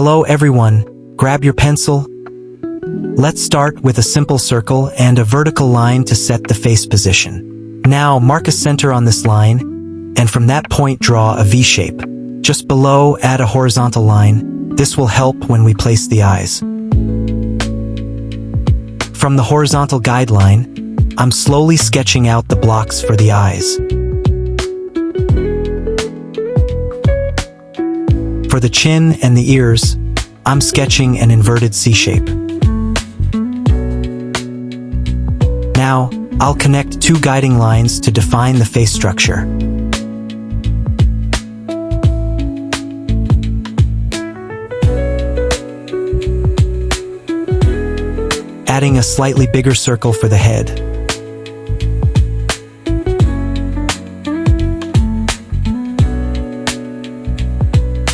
Hello everyone, grab your pencil. Let's start with a simple circle and a vertical line to set the face position. Now mark a center on this line, and from that point draw a V shape. Just below, add a horizontal line. This will help when we place the eyes. From the horizontal guideline, I'm slowly sketching out the blocks for the eyes. For the chin and the ears, I'm sketching an inverted C shape. Now, I'll connect two guiding lines to define the face structure. Adding a slightly bigger circle for the head.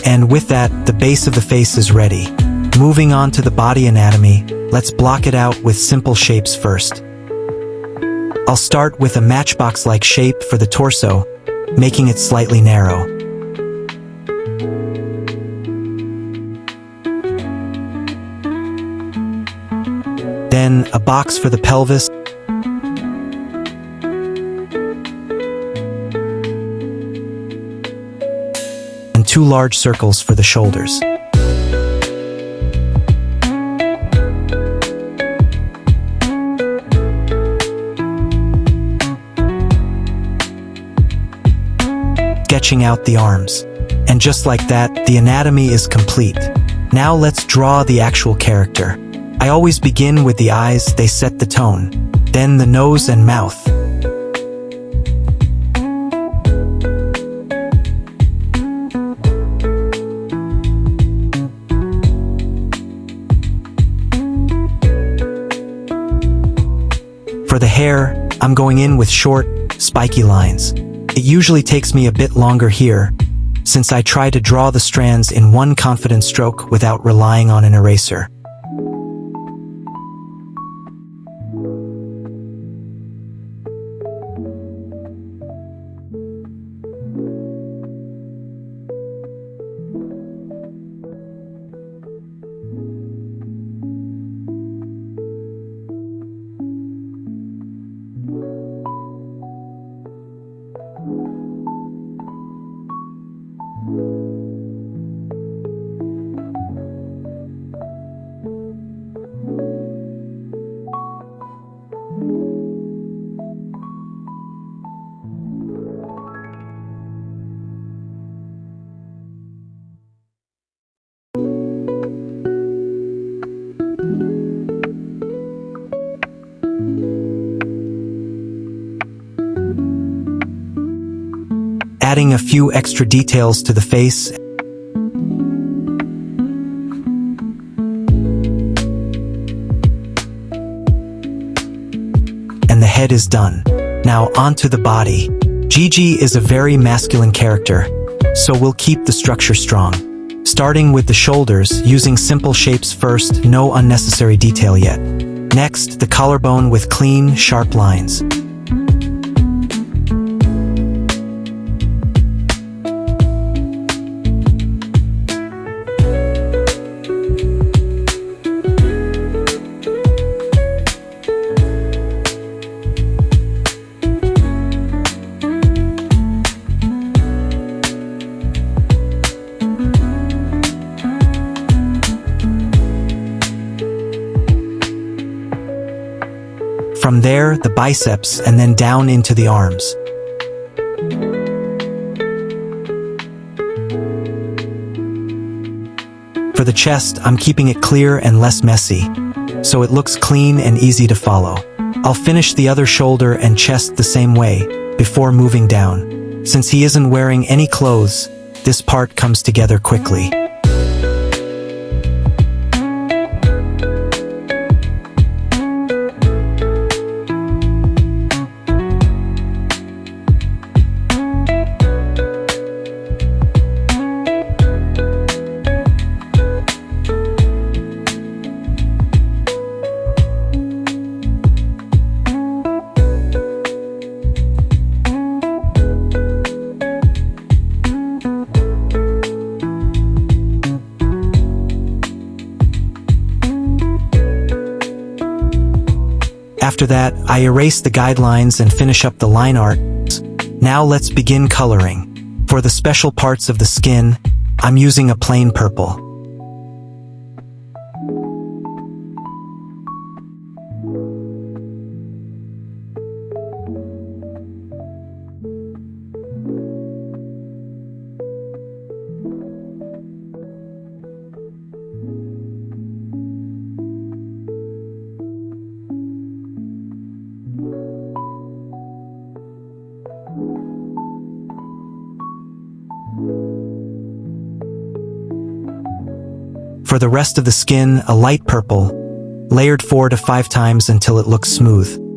And with that, the base of the face is ready. Moving on to the body anatomy, let's block it out with simple shapes first. I'll start with a matchbox-like shape for the torso, making it slightly narrow. Then a box for the pelvis, and two large circles for the shoulders. Sketching out the arms. And just like that, the anatomy is complete. Now let's draw the actual character. I always begin with the eyes, they set the tone. Then the nose and mouth. For the hair, I'm going in with short, spiky lines. It usually takes me a bit longer here, since I try to draw the strands in one confident stroke without relying on an eraser. Adding a few extra details to the face. And the head is done. Now onto the body. Jiji is a very masculine character, so we'll keep the structure strong. Starting with the shoulders, using simple shapes first, no unnecessary detail yet. Next, the collarbone with clean, sharp lines. From there, the biceps, and then down into the arms. For the chest, I'm keeping it clear and less messy, so it looks clean and easy to follow. I'll finish the other shoulder and chest the same way, before moving down. Since he isn't wearing any clothes, this part comes together quickly. After that, I erase the guidelines and finish up the line art. Now let's begin coloring. For the special parts of the skin, I'm using a plain purple. For the rest of the skin, a light purple, layered 4 to 5 times until it looks smooth.